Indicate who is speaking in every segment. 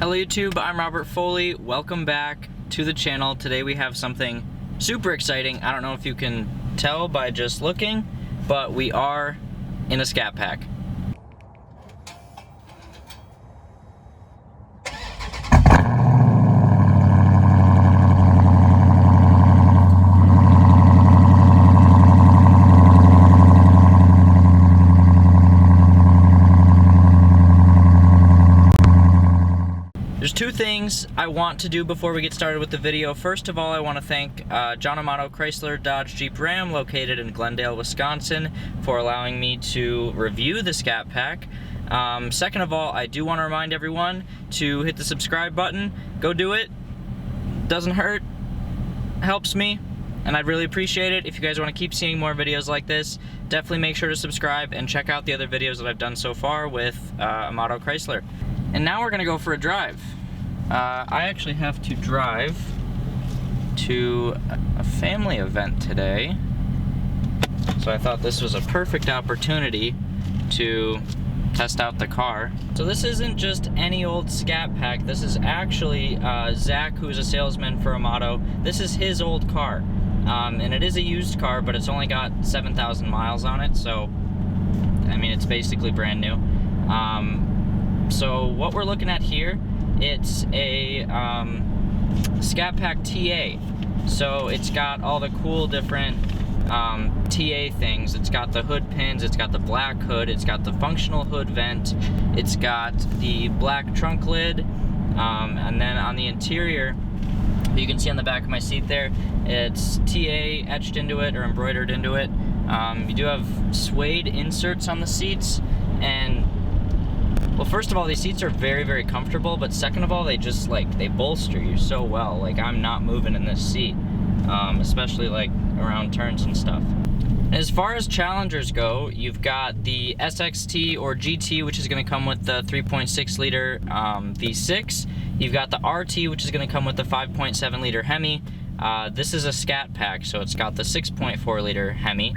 Speaker 1: Hello YouTube, I'm Robert Foley. Welcome back to the channel. Today we have something super exciting. I don't know if you can tell by just looking, but we are in a Scat Pack. There's two things I want to do before we get started with the video. First of all, I want to thank John Amato Chrysler Dodge Jeep Ram located in Glendale, Wisconsin for allowing me to review the Scat Pack. Second of all, I do want to remind everyone to hit the subscribe button. Go do it. Doesn't hurt. Helps me. And I'd really appreciate it. If you guys want to keep seeing more videos like this, definitely make sure to subscribe and check out the other videos that I've done so far with Amato Chrysler. And now we're gonna go for a drive. I actually have to drive to a family event today, so I thought this was a perfect opportunity to test out the car. So this isn't just any old Scat Pack. This is actually Zach, who's a salesman for Amato. This is his old car, and it is a used car, but it's only got 7,000 miles on it, so I mean it's basically brand new. So what we're looking at here, it's a Scat Pack TA. So it's got all the cool different TA things. It's got the hood pins, it's got the black hood, it's got the functional hood vent, it's got the black trunk lid, and then on the interior, you can see on the back of my seat there, it's TA etched into it or embroidered into it. You do have suede inserts on the seats, and well, first of all, these seats are very, very comfortable, but second of all, they just, they bolster you so well. Like, I'm not moving in this seat, especially, around turns and stuff. As far as Challengers go, you've got the SXT or GT, which is going to come with the 3.6 liter V6. You've got the RT, which is going to come with the 5.7 liter Hemi. This is a Scat Pack, so it's got the 6.4 liter Hemi.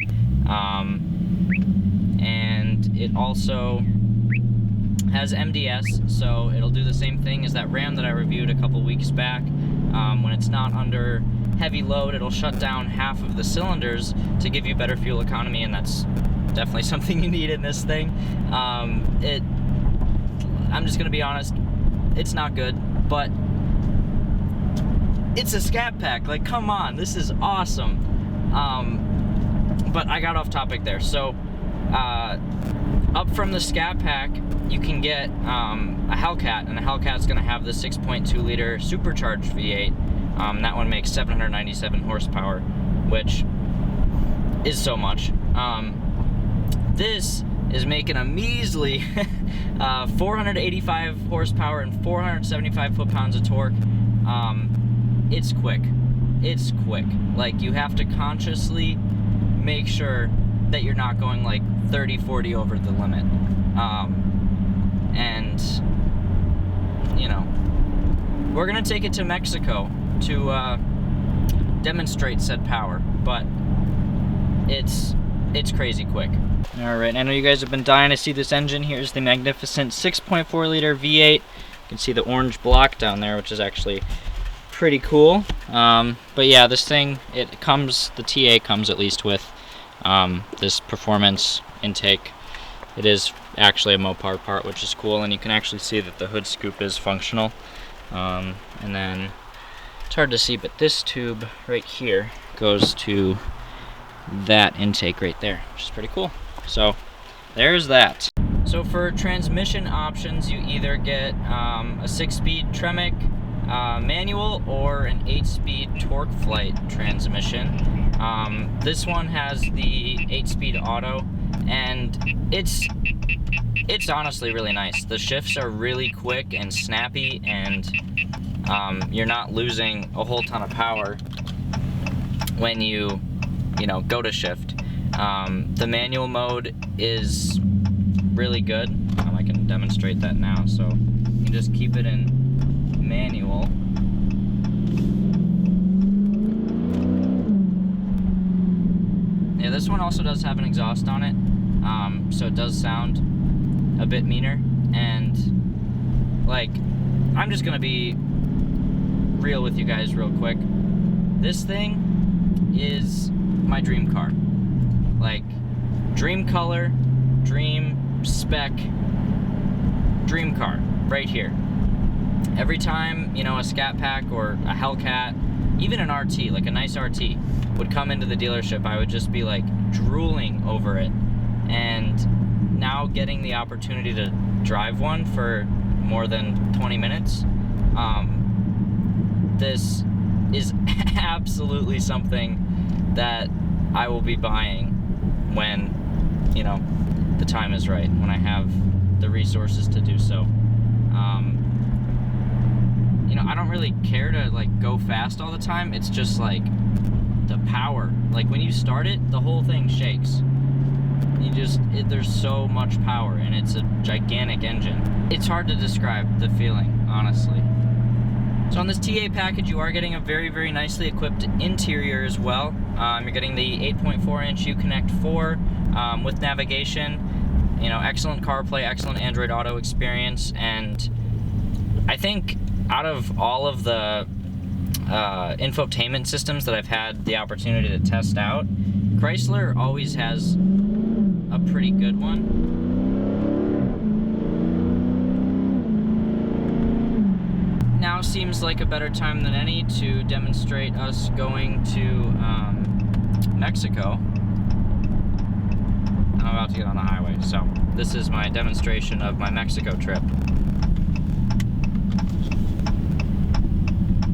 Speaker 1: And it also has MDS, so it'll do the same thing as that Ram that I reviewed a couple weeks back. When it's not under heavy load, it'll shut down half of the cylinders to give you better fuel economy, and that's definitely something you need in this thing. I'm just gonna be honest, it's not good, but it's a Scat Pack. Like, come on, this is awesome. But I got off topic there. So up from the Scat Pack, you can get a Hellcat, and the Hellcat's going to have the 6.2 liter supercharged V8. That one makes 797 horsepower, which is so much. This is making a measly 485 horsepower and 475 foot-pounds of torque. It's quick. It's quick. Like, you have to consciously make sure that you're not going 30, 40 over the limit. And, you know, we're gonna take it to Mexico to demonstrate said power, but it's crazy quick. Alright, I know you guys have been dying to see this engine. Here's the magnificent 6.4 liter V8. You can see the orange block down there, which is actually pretty cool. But yeah, this thing, the TA comes at least with this performance intake. It is actually a Mopar part, which is cool, and you can actually see that the hood scoop is functional. And then it's hard to see, but this tube right here goes to that intake right there, which is pretty cool. So there's that. So for transmission options, you either get a 6-speed Tremec manual or an 8-speed TorqueFlite transmission. This one has the 8-speed auto, and it's honestly really nice. The shifts are really quick and snappy, and you're not losing a whole ton of power when you go to shift. The manual mode is really good. I can demonstrate that now. So you can just keep it in manual. Yeah, this one also does have an exhaust on it, so it does sound a bit meaner, and I'm just gonna be real with you guys real quick. This thing is my dream car. Like, dream color, dream spec, dream car, right here. Every time, you know, a Scat Pack or a Hellcat, even an RT, like a nice RT, would come into the dealership, I would just be like drooling over it. And now getting the opportunity to drive one for more than 20 minutes, this is absolutely something that I will be buying when, you know, the time is right, when I have the resources to do so. You know, I don't really care to like go fast all the time. It's just like the power. Like when you start it, the whole thing shakes. There's so much power, and it's a gigantic engine. It's hard to describe the feeling, honestly. So on this TA package, you are getting a very, very nicely equipped interior as well. You're getting the 8.4-inch Uconnect 4 with navigation, you know, excellent CarPlay, excellent Android Auto experience, and I think out of all of the infotainment systems that I've had the opportunity to test out, Chrysler always has a pretty good one. Now seems like a better time than any to demonstrate us going to Mexico. I'm about to get on the highway, so this is my demonstration of my Mexico trip.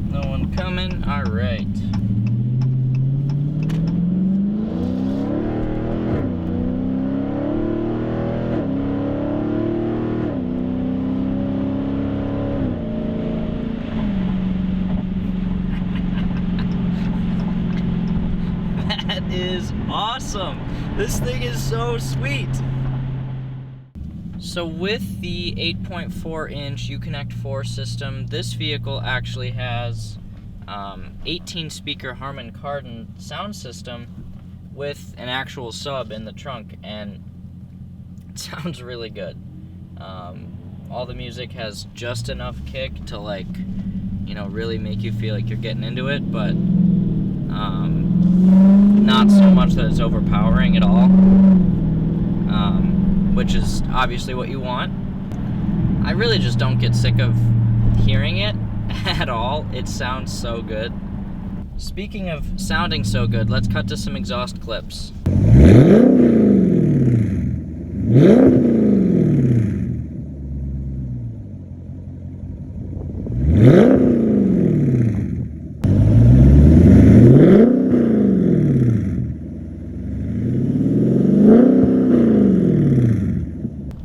Speaker 1: No one coming? All right. That is awesome. This thing is so sweet. So with the 8.4-inch Uconnect 4 system, this vehicle actually has 18-speaker Harman Kardon sound system with an actual sub in the trunk, and it sounds really good. All the music has just enough kick to, like, you know, really make you feel like you're getting into it, but not so much that it's overpowering at all, which is obviously what you want. I really just don't get sick of hearing it at all. It sounds so good. Speaking of sounding so good, let's cut to some exhaust clips.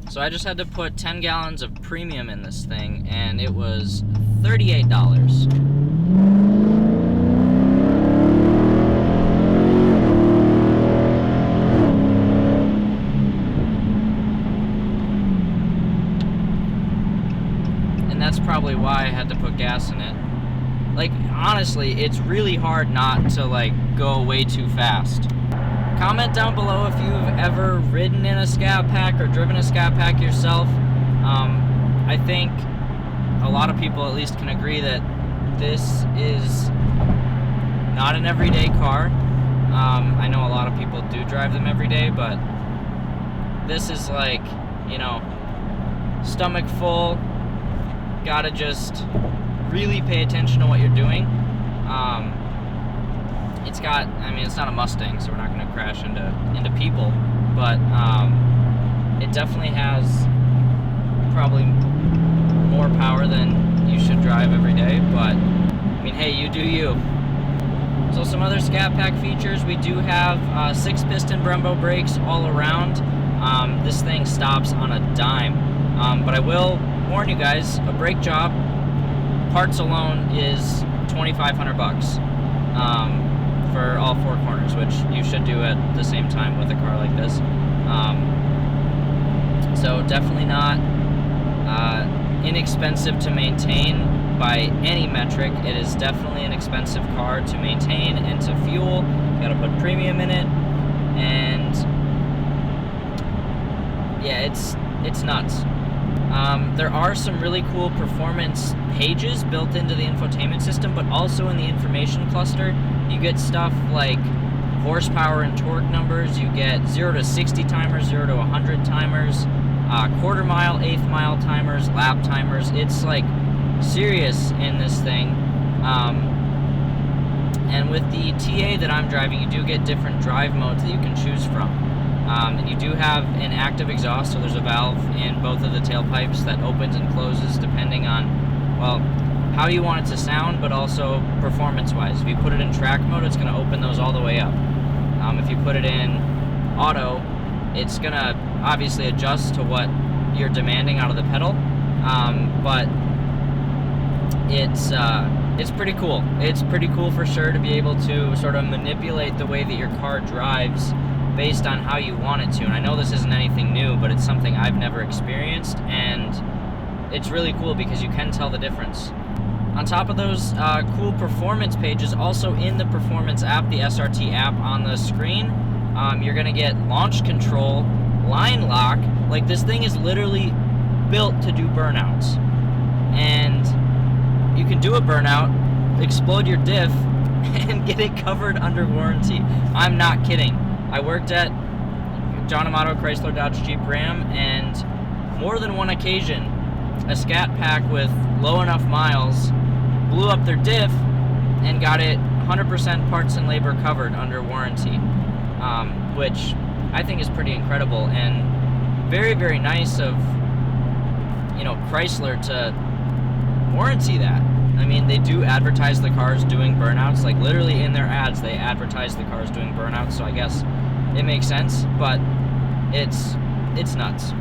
Speaker 1: So I just had to put 10 gallons of premium in this thing, and it was $38. And that's probably why I had to put gas in it. Like, honestly, it's really hard not to, like, go way too fast. Comment down below if you've ever ridden in a Scat Pack or driven a Scat Pack yourself. I think a lot of people at least can agree that this is not an everyday car. I know a lot of people do drive them every day, but this is like, you know, stomach full, gotta just really pay attention to what you're doing. It's got, I mean, it's not a Mustang, so we're not going to crash into people, but it definitely has probably more power than you should drive every day, but I mean, hey, you do you. So some other Scat Pack features, we do have 6-piston Brembo brakes all around. This thing stops on a dime, but I will warn you guys, a brake job, parts alone is $2,500 for all 4 corners, which you should do at the same time with a car like this. So definitely not inexpensive to maintain by any metric. It is definitely an expensive car to maintain and to fuel. You gotta put premium in it, and yeah, it's nuts. There are some really cool performance pages built into the infotainment system, but also in the information cluster, you get stuff like horsepower and torque numbers. You get 0 to 60 timers, 0 to 100 timers, quarter mile, eighth mile timers, lap timers. It's like serious in this thing. And with the TA that I'm driving, you do get different drive modes that you can choose from. And you do have an active exhaust, so there's a valve in both of the tailpipes that opens and closes depending on, well, how you want it to sound, but also performance-wise. If you put it in track mode, it's going to open those all the way up. If you put it in auto, it's going to obviously adjust to what you're demanding out of the pedal, but it's pretty cool. It's pretty cool for sure to be able to sort of manipulate the way that your car drives based on how you want it to. And I know this isn't anything new, but it's something I've never experienced, and it's really cool because you can tell the difference. On top of those cool performance pages, also in the performance app, the SRT app on the screen, you're gonna get launch control, line lock. Like, this thing is literally built to do burnouts. And you can do a burnout, explode your diff, and get it covered under warranty. I'm not kidding. I worked at John Amato Chrysler Dodge Jeep Ram, and more than one occasion, a Scat pack with low enough miles blew up their diff and got it 100% parts and labor covered under warranty, which I think is pretty incredible and very, very nice of, you know, Chrysler to warranty that. I mean, they do advertise the cars doing burnouts, like literally in their ads they advertise the cars doing burnouts, so I guess it makes sense, but it's nuts.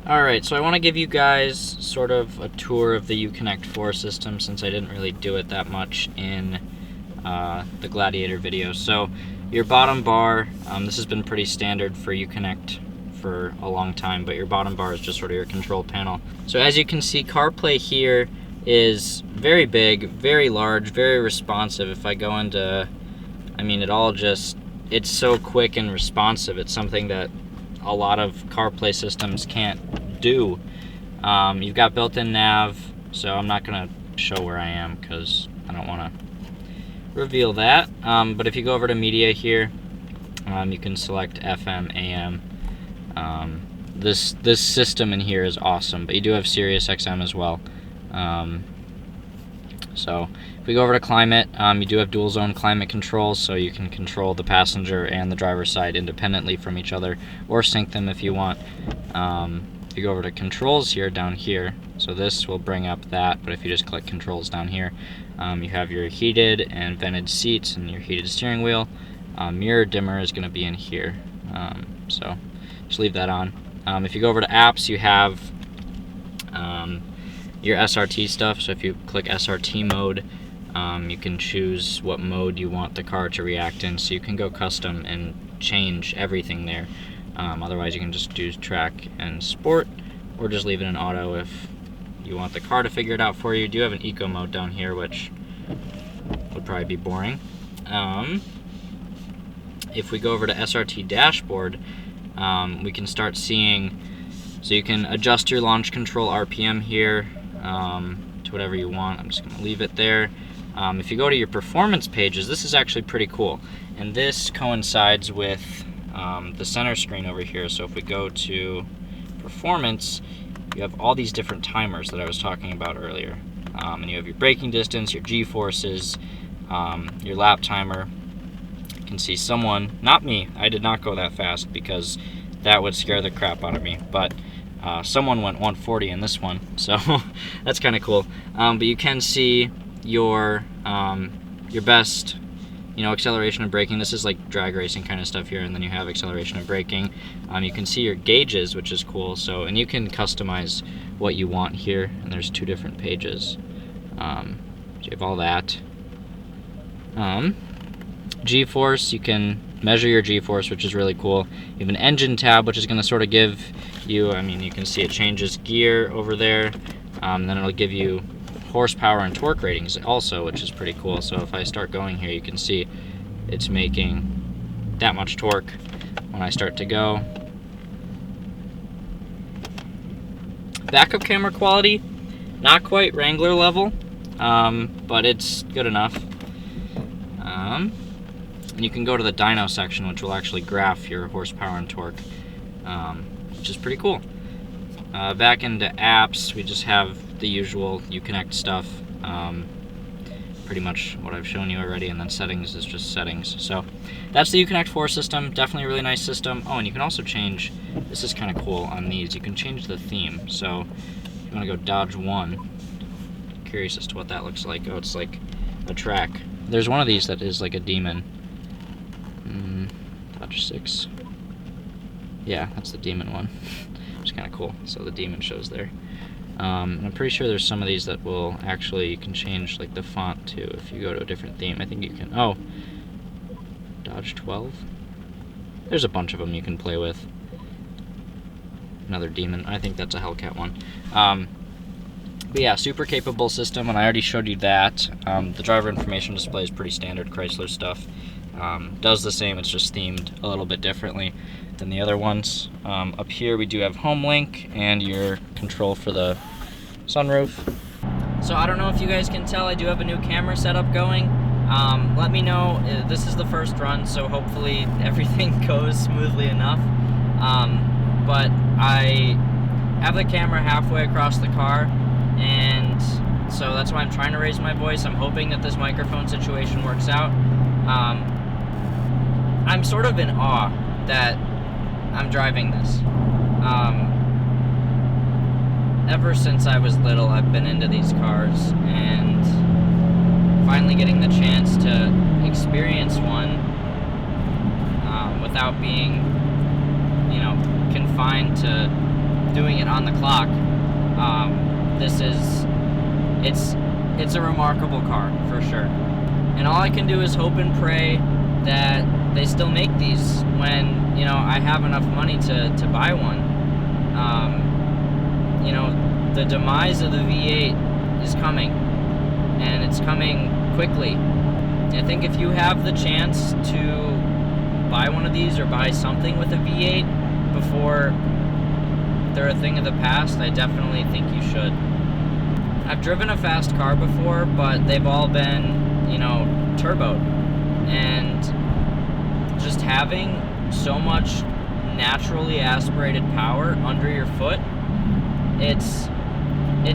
Speaker 1: Alright, so I want to give you guys sort of a tour of the Uconnect 4 system, since I didn't really do it that much in the Gladiator video. So your bottom bar, this has been pretty standard for Uconnect for a long time, but your bottom bar is just sort of your control panel. So as you can see, CarPlay here is very big, very large, very responsive. If I go into, I mean, it's so quick and responsive. It's something that a lot of CarPlay systems can't do. You've got built-in nav, so I'm not gonna show where I am because I don't want to reveal that. But if you go over to media here, you can select FM, AM. This system in here is awesome, but you do have Sirius XM as well. So if we go over to climate, you do have dual zone climate control, so you can control the passenger and the driver's side independently from each other, or sync them if you want. If you go over to controls here, down here, so this will bring up that, but if you just click controls down here, you have your heated and vented seats and your heated steering wheel. Mirror dimmer is going to be in here, so just leave that on. If you go over to apps, you have your SRT stuff, so if you click SRT mode, you can choose what mode you want the car to react in, so you can go custom and change everything there. Otherwise you can just do track and sport, or just leave it in auto if you want the car to figure it out for you. You do have an eco mode down here, which would probably be boring. If we go over to SRT dashboard, we can start seeing, so you can adjust your launch control RPM here to whatever you want. I'm just going to leave it there. If you go to your performance pages, this is actually pretty cool, and this coincides with the center screen over here. So if we go to performance, you have all these different timers that I was talking about earlier, and you have your braking distance, your G-forces, your lap timer. You can see someone, not me, I did not go that fast because that would scare the crap out of me, but someone went 140 in this one, so that's kind of cool. But you can see your best, you know, acceleration and braking. This is like drag racing kind of stuff here, and then you have acceleration and braking. You can see your gauges, which is cool. So, and you can customize what you want here, and there's two different pages. So you have all that. G-force, you can measure your G-force, which is really cool. You have an engine tab, which is going to sort of give you, I mean, you can see it changes gear over there. Then it'll give you horsepower and torque ratings also, which is pretty cool. So if I start going here, you can see it's making that much torque when I start to go. Backup camera quality, not quite Wrangler level, but it's good enough. And you can go to the dyno section, which will actually graph your horsepower and torque, which is pretty cool. Back into apps, we just have the usual Uconnect stuff, pretty much what I've shown you already, and then settings is just settings. So that's the Uconnect 4 system, definitely a really nice system. Oh, and you can also change, this is kind of cool on these, you can change the theme. So if you want to go Dodge 1, curious as to what that looks like. Oh, it's like a track. There's one of these that is like a demon. Dodge 6. Yeah, that's the demon one. It's kind of cool. So the demon shows there. And I'm pretty sure there's some of these that will actually, you can change like the font too if you go to a different theme. I think you can. Oh, Dodge 12. There's a bunch of them you can play with. Another demon. I think that's a Hellcat one. But yeah, super capable system, and I already showed you that. The driver information display is pretty standard Chrysler stuff. Does the same, it's just themed a little bit differently than the other ones. Up here we do have home link and your control for the sunroof. So I don't know if you guys can tell, I do have a new camera setup going. Let me know. This is the first run, so hopefully everything goes smoothly enough. But I have the camera halfway across the car, and so that's why I'm trying to raise my voice. I'm hoping that this microphone situation works out. I'm sort of in awe that I'm driving this. Ever since I was little, I've been into these cars, and finally getting the chance to experience one without being, you know, confined to doing it on the clock. It's a remarkable car for sure. And all I can do is hope and pray that they still make these when, you know, I have enough money to buy one. You know, the demise of the V8 is coming, and it's coming quickly. I think if you have the chance to buy one of these or buy something with a V8 before they're a thing of the past, I definitely think you should. I've driven a fast car before, but they've all been, you know, turbo, and just having so much naturally aspirated power under your foot, it's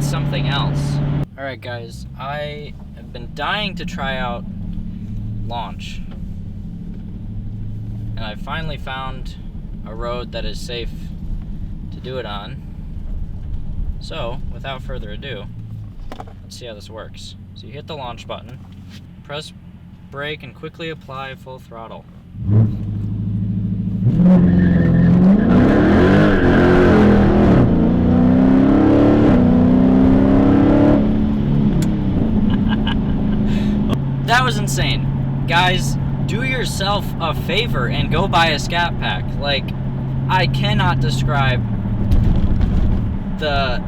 Speaker 1: something else. Alright guys, I have been dying to try out Launch, and I finally found a road that is safe to do it on. So without further ado, let's see how this works. So you hit the launch button, press brake, and quickly apply full throttle. That was insane. Guys, do yourself a favor and go buy a Scat Pack. Like, I cannot describe the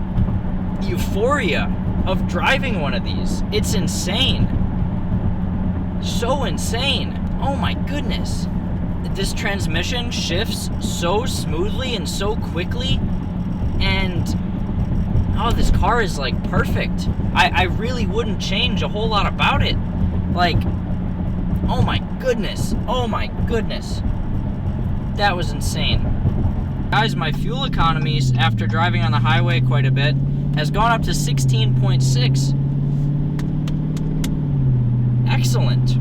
Speaker 1: euphoria of driving one of these. It's insane. So insane. Oh my goodness. This transmission shifts so smoothly and so quickly, and oh, this car is like perfect. I really wouldn't change a whole lot about it. Like, oh my goodness. Oh my goodness. That was insane. Guys, my fuel economies after driving on the highway quite a bit has gone up to 16.6. Excellent.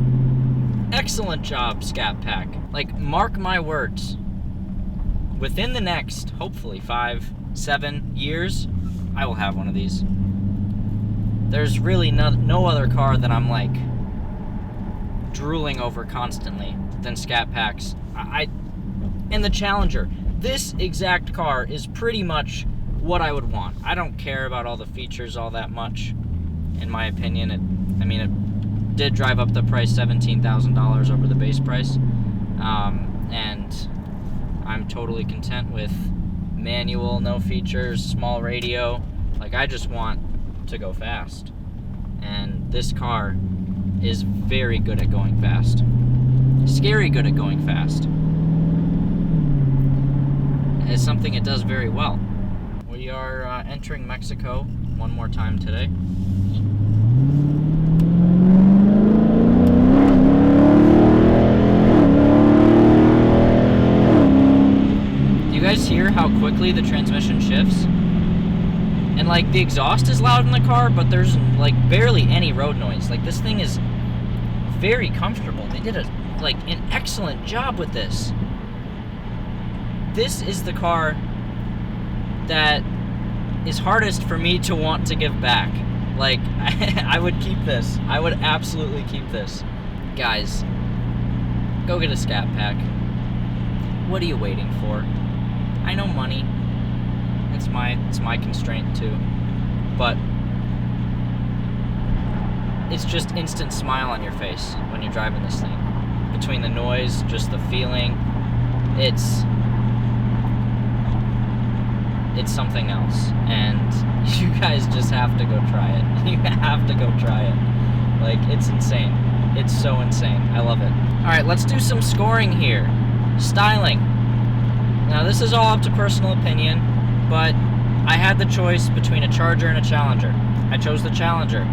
Speaker 1: Excellent job, Scat Pack. Like, mark my words. Within the next, hopefully, 5-7 years, I will have one of these. There's really no other car that I'm, like, drooling over constantly than Scat Packs. And the Challenger. This exact car is pretty much what I would want. I don't care about all the features all that much, in my opinion. It did drive up the price $17,000 over the base price, and I'm totally content with manual, no features, small radio. Like, I just want to go fast, and this car is very good at going fast. Scary good at going fast. It's something it does very well. We are entering Mexico one more time today. Do you guys hear how quickly the transmission shifts? And like the exhaust is loud in the car, but there's like barely any road noise. Like this thing is very comfortable. They did an excellent job with this. This is the car that is hardest for me to want to give back. Like, I would keep this. I would absolutely keep this. Guys, go get a Scat Pack. What are you waiting for? I know money. It's my constraint too. But it's just instant smile on your face when you're driving this thing. Between the noise, just the feeling, it's something else, and you guys just have to go try it. You have to go try it. Like, it's insane. It's so insane. I love it. Alright, let's do some scoring here. Styling. Now, this is all up to personal opinion, but I had the choice between a Charger and a Challenger. I chose the Challenger.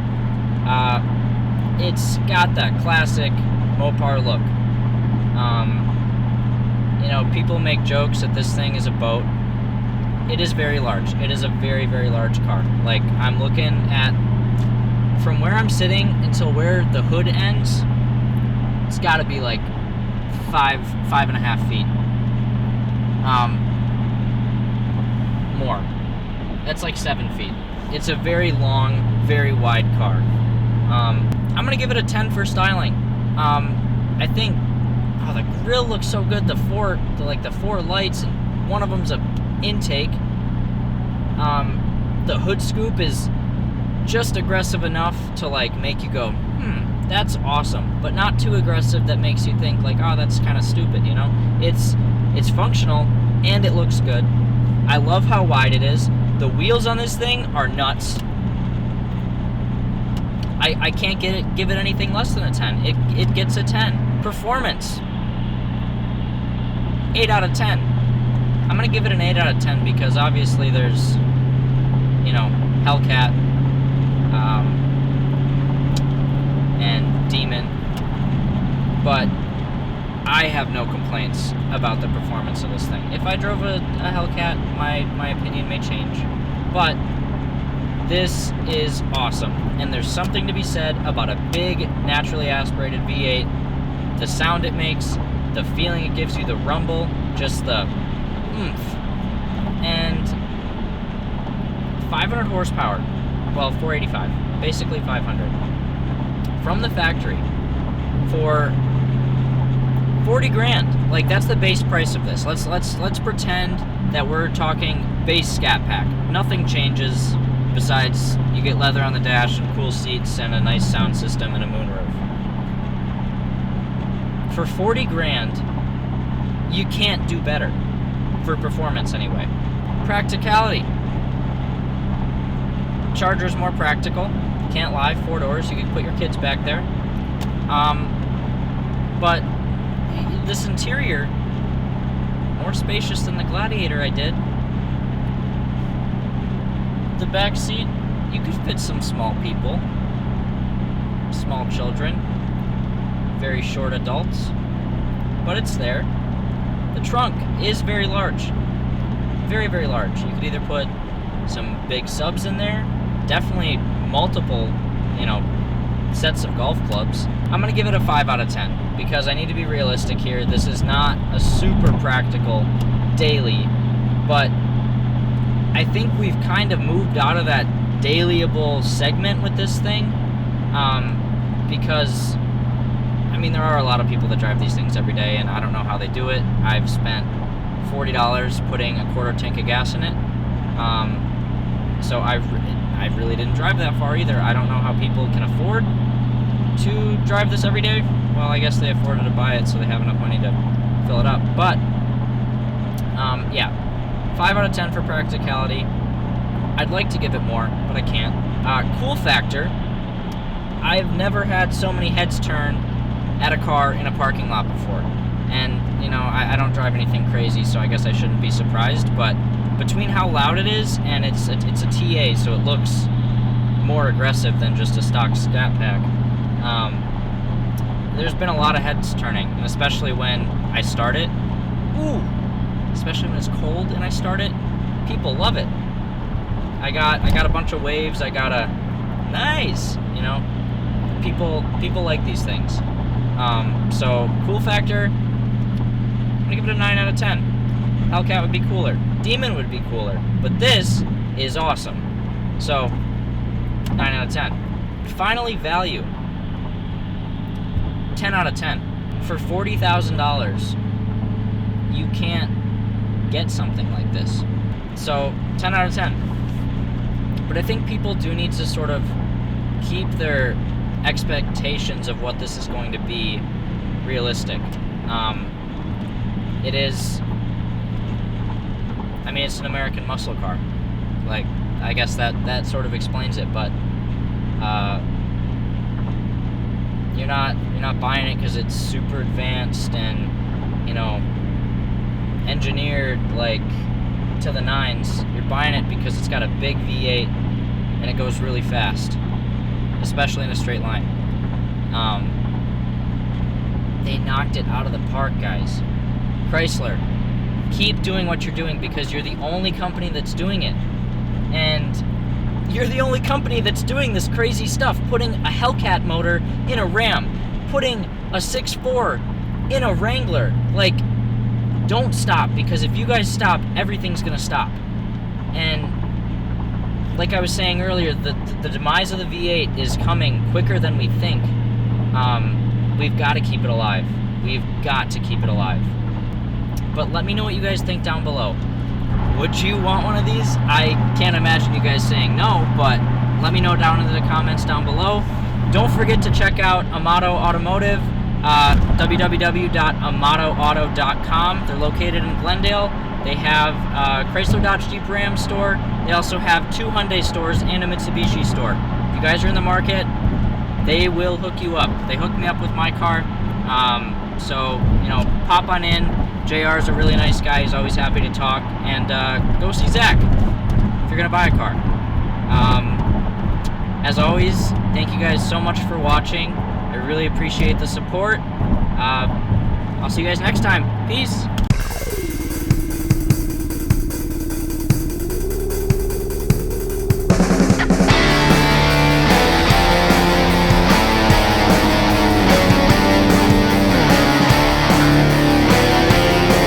Speaker 1: It's got that classic Mopar look. You know, people make jokes that this thing is a boat. It is very large. It is a very, very large car. Like, I'm looking at, from where I'm sitting until where the hood ends, it's got to be like 5.5 feet. More. That's like 7 feet. It's a very long, very wide car. I'm gonna give it a 10 for styling. I think, the grill looks so good. The four lights, and one of them's a intake. The hood scoop is just aggressive enough to like make you go, that's awesome, but not too aggressive that makes you think like, oh, that's kind of stupid, you know? It's functional and it looks good. I love how wide it is. The wheels on this thing are nuts. I can't give it anything less than a 10. It gets a 10. Performance, 8 out of 10. I'm gonna give it an 8 out of 10 because obviously there's, you know, Hellcat, and Demon, but I have no complaints about the performance of this thing. If I drove a Hellcat, my opinion may change, but this is awesome, and there's something to be said about a big, naturally aspirated V8, the sound it makes, the feeling it gives you, the rumble, just the oomph, and 500 horsepower, well, 485, basically 500, from the factory, for 40 grand. Like, that's the base price of this. Let's pretend that we're talking base Scat Pack. Nothing changes besides you get leather on the dash and cool seats and a nice sound system and a moonroof. For 40 grand, you can't do better. For performance, anyway. Practicality. Charger's more practical. Can't lie, 4 doors. You can put your kids back there. But this interior, more spacious than the Gladiator I did. The back seat, you could fit some small people, small children, very short adults, but it's there. The trunk is very large, very, very large. You could either put some big subs in there, definitely multiple, you know, sets of golf clubs. I'm gonna give it a 5 out of 10 because I need to be realistic here. This is not a super practical daily, but I think we've kind of moved out of that dailyable segment with this thing, because, I mean, there are a lot of people that drive these things every day, and I don't know how they do it. I've spent $40 putting a quarter tank of gas in it, so I really didn't drive that far either. I don't know how people can afford to drive this every day. Well, I guess they afforded to buy it, so they have enough money to fill it up, but, yeah. 5 out of 10 for practicality. I'd like to give it more, but I can't. Cool factor. I've never had so many heads turn at a car in a parking lot before. And, you know, I don't drive anything crazy, so I guess I shouldn't be surprised, but between how loud it is and it's a TA, so it looks more aggressive than just a stock Scat pack. There's been a lot of heads turning, and especially when I start it. Ooh! Especially when it's cold and I start it, people love it. I got a bunch of waves. I got a nice, you know. People like these things. So cool factor, I'm gonna give it a 9 out of 10. Hellcat would be cooler. Demon would be cooler, but this is awesome. So 9 out of 10. Finally, value. 10 out of 10. For $40,000, you can't get something like this. So 10 out of 10. But I think people do need to sort of keep their expectations of what this is going to be realistic. It is, I mean, it's an American muscle car. Like, I guess that sort of explains it, but you're not buying it because it's super advanced and, you know, engineered like to the nines. You're buying it because it's got a big V8 and it goes really fast, especially in a straight line. They knocked it out of the park, guys. Chrysler, keep doing what you're doing because you're the only company that's doing it. And you're the only company that's doing this crazy stuff, putting a Hellcat motor in a Ram, putting a 6.4 in a Wrangler. Like, don't stop, because if you guys stop, everything's gonna stop. And like I was saying earlier, the demise of the V8 is coming quicker than we think. We've got to keep it alive. We've got to keep it alive. But let me know what you guys think down below. Would you want one of these? I can't imagine you guys saying no, but let me know down in the comments down below. Don't forget to check out Amato Automotive, www.amatoauto.com. They're located in Glendale. They have a Chrysler Dodge Jeep Ram store. They also have 2 Hyundai stores and a Mitsubishi store. If you guys are in the market, they will hook you up. They hooked me up with my car. So, you know, pop on in. JR is a really nice guy. He's always happy to talk. And go see Zach if you're going to buy a car. As always, thank you guys so much for watching. I really appreciate the support. I'll see you guys next time. Peace.